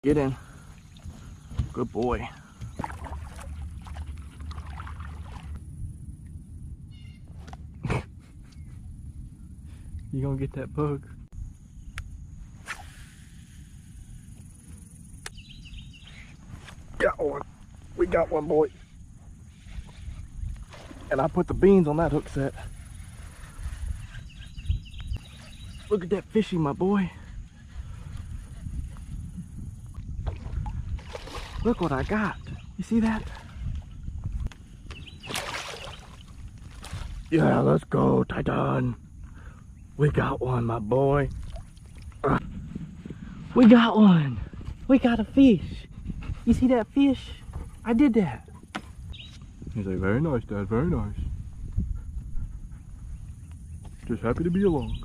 Get in. Good boy. You gonna get that bug? Got one. We got one, boy. And I put the beans on that hook set. Look at that fishy, my boy. Look what I got. You see that? Yeah, let's go, Titan. We got one, my boy. We got one. We got a fish. You see that fish? I did that. He's like, very nice, Dad, very nice. Just happy to be along.